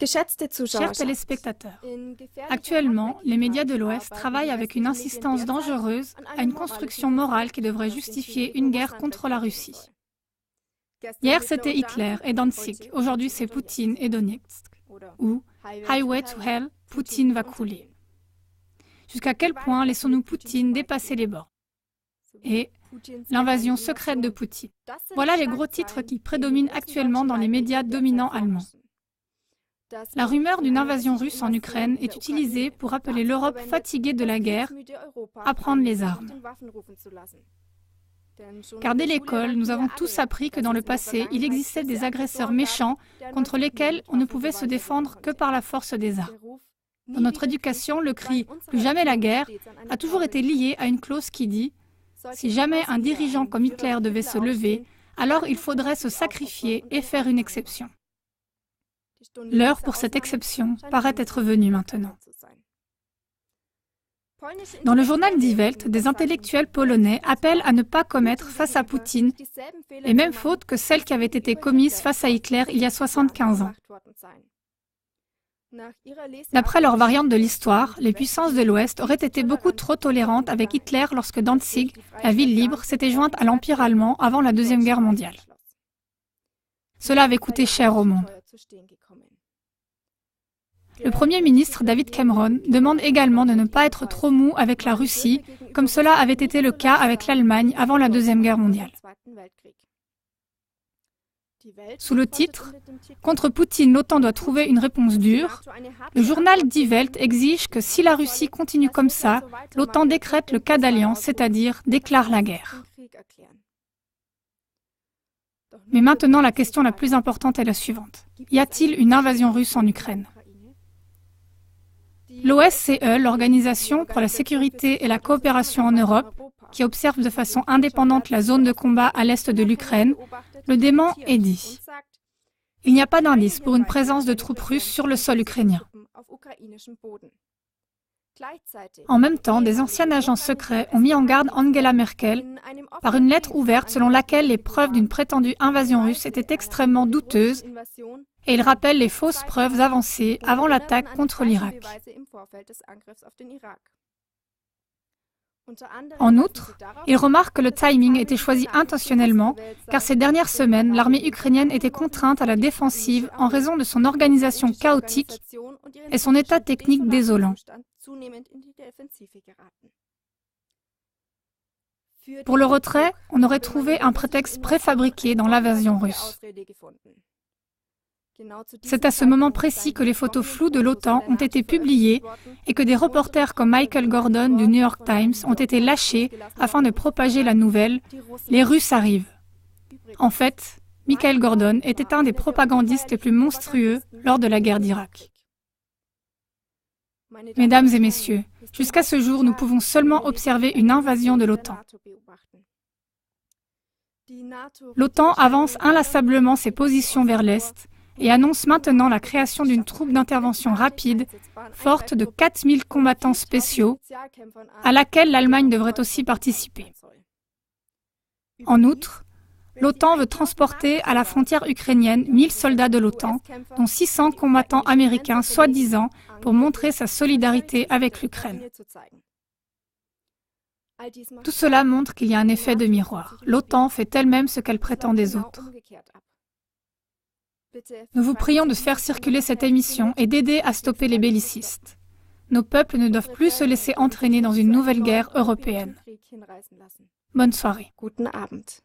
Chers téléspectateurs, actuellement, les médias de l'Ouest travaillent avec une insistance dangereuse à une construction morale qui devrait justifier une guerre contre la Russie. Hier, c'était Hitler et Danzig, aujourd'hui c'est Poutine et Donetsk. Ou Highway to Hell, Poutine va couler. Jusqu'à quel point laissons-nous Poutine dépasser les bords? Et l'invasion secrète de Poutine. Voilà les gros titres qui prédominent actuellement dans les médias dominants allemands. La rumeur d'une invasion russe en Ukraine est utilisée pour appeler l'Europe fatiguée de la guerre à prendre les armes. Car dès l'école, nous avons tous appris que dans le passé, il existait des agresseurs méchants contre lesquels on ne pouvait se défendre que par la force des armes. Dans notre éducation, le cri « plus jamais la guerre » a toujours été lié à une clause qui dit « si jamais un dirigeant comme Hitler devait se lever, alors il faudrait se sacrifier et faire une exception ». L'heure pour cette exception paraît être venue maintenant. Dans le journal Die Welt, des intellectuels polonais appellent à ne pas commettre face à Poutine les mêmes fautes que celles qui avaient été commises face à Hitler il y a 75 ans. D'après leur variante de l'histoire, les puissances de l'Ouest auraient été beaucoup trop tolérantes avec Hitler lorsque Danzig, la ville libre, s'était jointe à l'Empire allemand avant la Deuxième Guerre mondiale. Cela avait coûté cher au monde. Le Premier ministre David Cameron demande également de ne pas être trop mou avec la Russie, comme cela avait été le cas avec l'Allemagne avant la Deuxième Guerre mondiale. Sous le titre « Contre Poutine, l'OTAN doit trouver une réponse dure », le journal Die Welt exige que si la Russie continue comme ça, l'OTAN décrète le cas d'alliance, c'est-à-dire déclare la guerre. Mais maintenant, la question la plus importante est la suivante. Y a-t-il une invasion russe en Ukraine? L'OSCE, l'Organisation pour la sécurité et la coopération en Europe, qui observe de façon indépendante la zone de combat à l'est de l'Ukraine, le dément et dit « Il n'y a pas d'indice pour une présence de troupes russes sur le sol ukrainien. » En même temps, des anciens agents secrets ont mis en garde Angela Merkel par une lettre ouverte selon laquelle les preuves d'une prétendue invasion russe étaient extrêmement douteuses et ils rappellent les fausses preuves avancées avant l'attaque contre l'Irak. En outre, il remarque que le timing était choisi intentionnellement car ces dernières semaines, l'armée ukrainienne était contrainte à la défensive en raison de son organisation chaotique et son état technique désolant. Pour le retrait, on aurait trouvé un prétexte préfabriqué dans l'invasion russe. C'est à ce moment précis que les photos floues de l'OTAN ont été publiées et que des reporters comme Michael Gordon du New York Times ont été lâchés afin de propager la nouvelle « Les Russes arrivent ». En fait, Michael Gordon était un des propagandistes les plus monstrueux lors de la guerre d'Irak. Mesdames et messieurs, jusqu'à ce jour, nous pouvons seulement observer une invasion de l'OTAN. L'OTAN avance inlassablement ses positions vers l'Est et annonce maintenant la création d'une troupe d'intervention rapide, forte de 4000 combattants spéciaux, à laquelle l'Allemagne devrait aussi participer. En outre, l'OTAN veut transporter à la frontière ukrainienne 1000 soldats de l'OTAN, dont 600 combattants américains soi-disant, pour montrer sa solidarité avec l'Ukraine. Tout cela montre qu'il y a un effet de miroir. L'OTAN fait elle-même ce qu'elle prétend des autres. Nous vous prions de faire circuler cette émission et d'aider à stopper les bellicistes. Nos peuples ne doivent plus se laisser entraîner dans une nouvelle guerre européenne. Bonne soirée. Guten Abend.